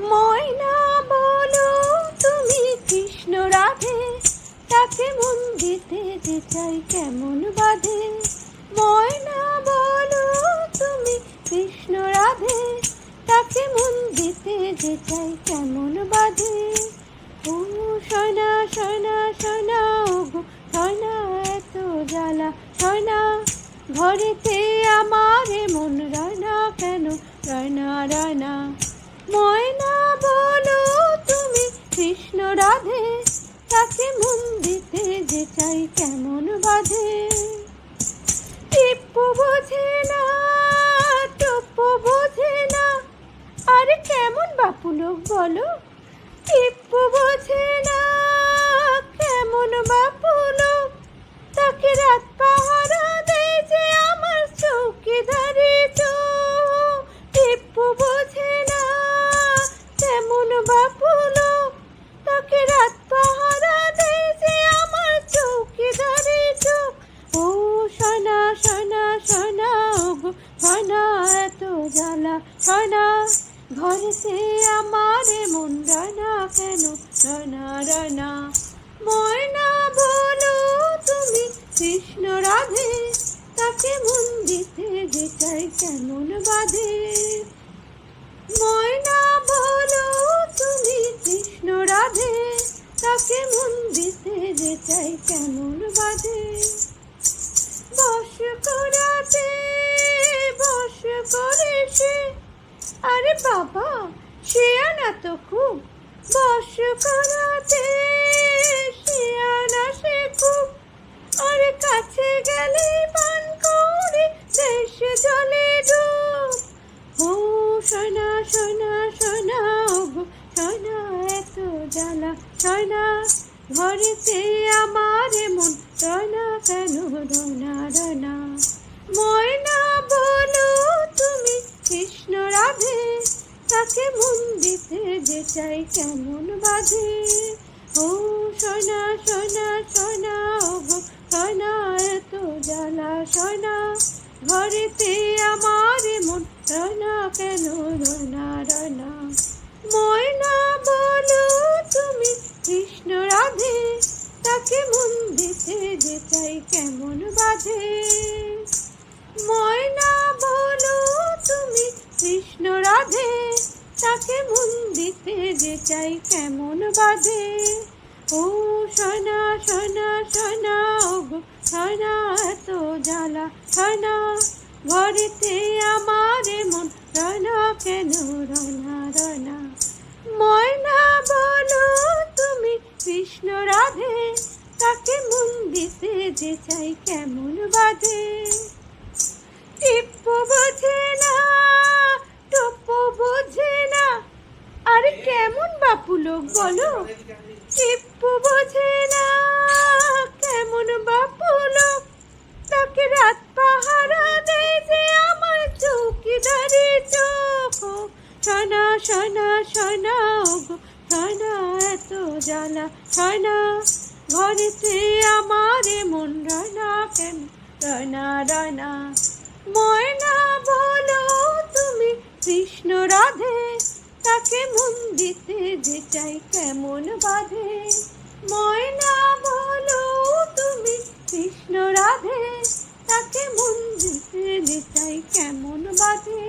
ময়না বলো তুমি কৃষ্ণ রাধে, তাকে মন দিতে যে চাই কেমন বাধে। ময়না বলো তুমি কৃষ্ণ রাধে, তাকে মন দিতে যে চাই কেমন বাধে। ও সোনা সোনা সোনা ওগো সোনা, এত জ্বালা সোনা, ঘরেতে আমার মন রানা কেন রানা রানা। ময়না বলো তুমি কৃষ্ণ রাধে, তাকে মন দিতে যে চাই কেমন বাধে। টিপ্পু বোঝে না, টপ্পু বোঝে না, আরে কেমন বাপু লোক বলো। টিপ্পু বোঝে না, কেমন বাপু লোক, তাকে রাত পাহারা দেয় যে আমার চৌকিদারি চোখ। টিপ্পু বোঝে না, কেমন বাপু লোক, তাকে রাত পাহারা দেয় যে আমার চৌকিদারি চোখ। ও সোনা সোনা সোনা ওগো সোনা, এত জ্বালা সোনা, ঘরেতে আমার মন রানা কেন রানা রানা। ময়না বলো তুমি কৃষ্ণ রাধে, তাকে মন দিতে যে চাই কেমন বাধে। ময়না বলো তুমি কৃষ্ণ রাধে, তাকে মন দিতে যে চাই কেমন বাধে। বশ করাতে বশ করে সে, আরে বাবা সে আনা তো খুব। বশ করাতে সে আনা সে খুব, আরে কাছে গেলে পান করে দেশ জলে ডুব। ও সোনা সোনা সোনা ওগো সোনা, এত জ্বালা সোনা, ঘরেতে আমার মন রানা কেন রানা রানা। ময়না বলো তুমি কৃষ্ণ রাধে, তাকে মন দিতে যে চাই কেমন বাধে। ও সোনা সোনা সোনা ওগো সোনা, এত জ্বালা সোনা, ঘরেতে আমার মন রানা কেন রানা রানা। ময়না বলো তুমি কৃষ্ণ রাধে, তাকে মন দিতে যে চাই কেমন বাধে। ময়না বলো তুমি কৃষ্ণ রাধে, তাকে মন দিতে যে চাই কেমন বাধে। ও সোনা সোনা সোনা ওগো সোনা, এত জ্বালা সোনা, ঘরেতে আমার মন রানা কেন রানা রানা। ময়না বলো তুমি কৃষ্ণ রাধে, তাকে মন দিতে যে চাই কেমন বাধে। টিপ্পু বোঝে না, টপ্পু বোঝে না, আরে কেমন বাপু লোক বলো। টিপ্পু বোঝে না, কেমন বাপু লোক, তাকে রাত পাহারা দেয় যে আমার চৌকিদারি চোখ। সোনা সোনা সোনা ওগো সোনা, এত জ্বালা সোনা, ঘরেতে আমার মন রানা কেন রানা রানা। ময়না বলো তুমি কৃষ্ণ রাধে, তাকে মন দিতে যে চাই কেমন বাধে। ময়না বলো তুমি কৃষ্ণ রাধে, তাকে মন দিতে যে চাই কেমন বাধে।